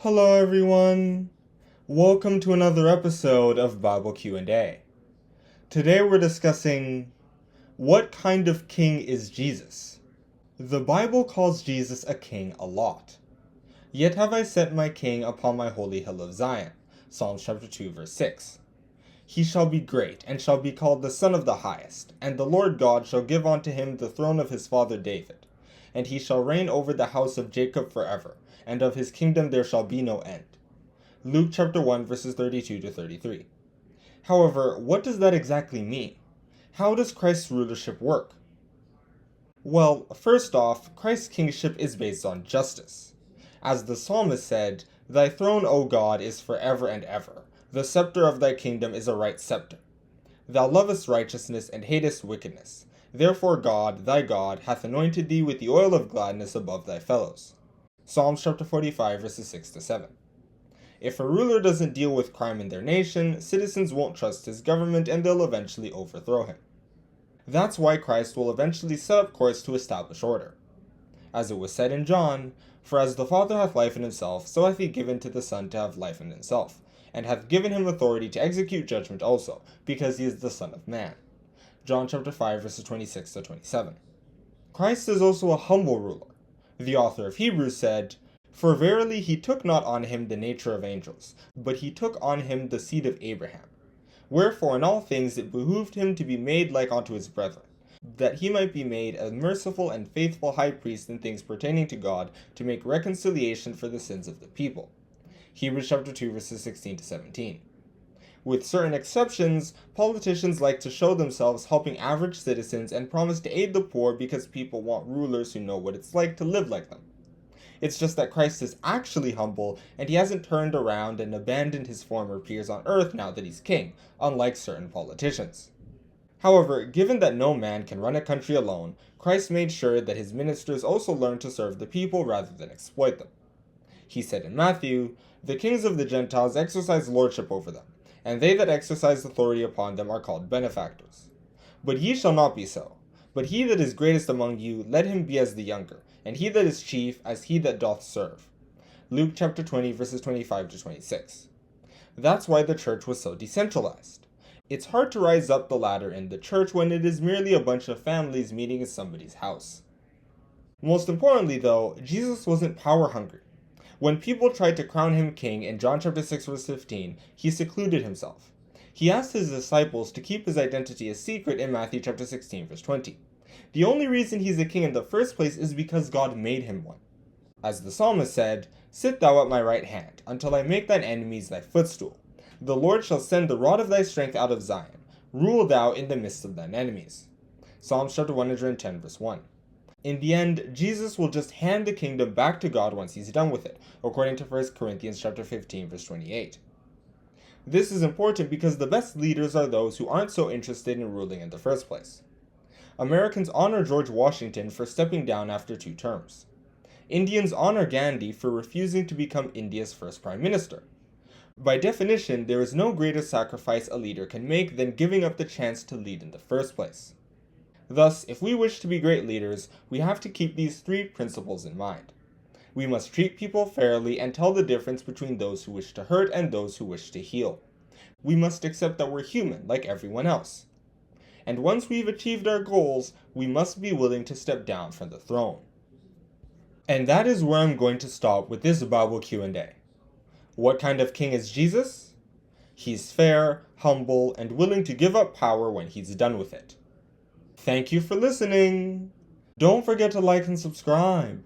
Hello everyone. Welcome to another episode of Bible Q&A. Today we're discussing what kind of king is Jesus? The Bible calls Jesus a king a lot. Yet have I set my king upon my holy hill of Zion. Psalms chapter 2 verse 6. He shall be great, and shall be called the Son of the Highest, and the Lord God shall give unto him the throne of his father David. And he shall reign over the house of Jacob forever, and of his kingdom there shall be no end. Luke chapter 1 verses 32 to 33. However, what does that exactly mean? How does Christ's rulership work? Well, first off, Christ's kingship is based on justice. As the psalmist said, "Thy throne, O God, is forever and ever. The scepter of thy kingdom is a right scepter. Thou lovest righteousness and hatest wickedness. Therefore God, thy God, hath anointed thee with the oil of gladness above thy fellows." Psalms chapter 45 verses 6 to 7. If a ruler doesn't deal with crime in their nation, citizens won't trust his government and they'll eventually overthrow him. That's why Christ will eventually set up courts to establish order. As it was said in John, "For as the Father hath life in himself, so hath he given to the Son to have life in himself, and hath given him authority to execute judgment also, because he is the Son of Man." John chapter 5 verses 26 to 27. Christ is also a humble ruler. The author of Hebrews said, "For verily he took not on him the nature of angels, but he took on him the seed of Abraham. Wherefore in all things it behooved him to be made like unto his brethren, that he might be made a merciful and faithful high priest in things pertaining to God, to make reconciliation for the sins of the people." Hebrews chapter 2 verses 16 to 17. With certain exceptions, politicians like to show themselves helping average citizens and promise to aid the poor because people want rulers who know what it's like to live like them. It's just that Christ is actually humble, and he hasn't turned around and abandoned his former peers on earth now that he's king, unlike certain politicians. However, given that no man can run a country alone, Christ made sure that his ministers also learn to serve the people rather than exploit them. He said in Matthew, "The kings of the Gentiles exercise lordship over them, and they that exercise authority upon them are called benefactors. But ye shall not be so. But he that is greatest among you, let him be as the younger, and he that is chief as he that doth serve." Luke chapter 20 verses 25 to 26. That's why the church was so decentralized. It's hard to rise up the ladder in the church when it is merely a bunch of families meeting in somebody's house. Most importantly though, Jesus wasn't power hungry. When people tried to crown him king in John chapter 6 verse 15, he secluded himself. He asked his disciples to keep his identity a secret in Matthew chapter 16 verse 20. The only reason he's a king in the first place is because God made him one. As the psalmist said, "Sit thou at my right hand, until I make thine enemies thy footstool. The Lord shall send the rod of thy strength out of Zion. Rule thou in the midst of thine enemies." Psalms chapter 110 verse 1. In the end, Jesus will just hand the kingdom back to God once he's done with it, according to 1 Corinthians chapter 15 verse 28. This is important because the best leaders are those who aren't so interested in ruling in the first place. Americans honor George Washington for stepping down after 2 terms. Indians honor Gandhi for refusing to become India's first prime minister. By definition, there is no greater sacrifice a leader can make than giving up the chance to lead in the first place. Thus, if we wish to be great leaders, we have to keep these 3 principles in mind. We must treat people fairly and tell the difference between those who wish to hurt and those who wish to heal. We must accept that we're human, like everyone else. And once we've achieved our goals, we must be willing to step down from the throne. And that is where I'm going to stop with this Bible Q&A. What kind of king is Jesus? He's fair, humble, and willing to give up power when he's done with it. Thank you for listening. Don't forget to like and subscribe.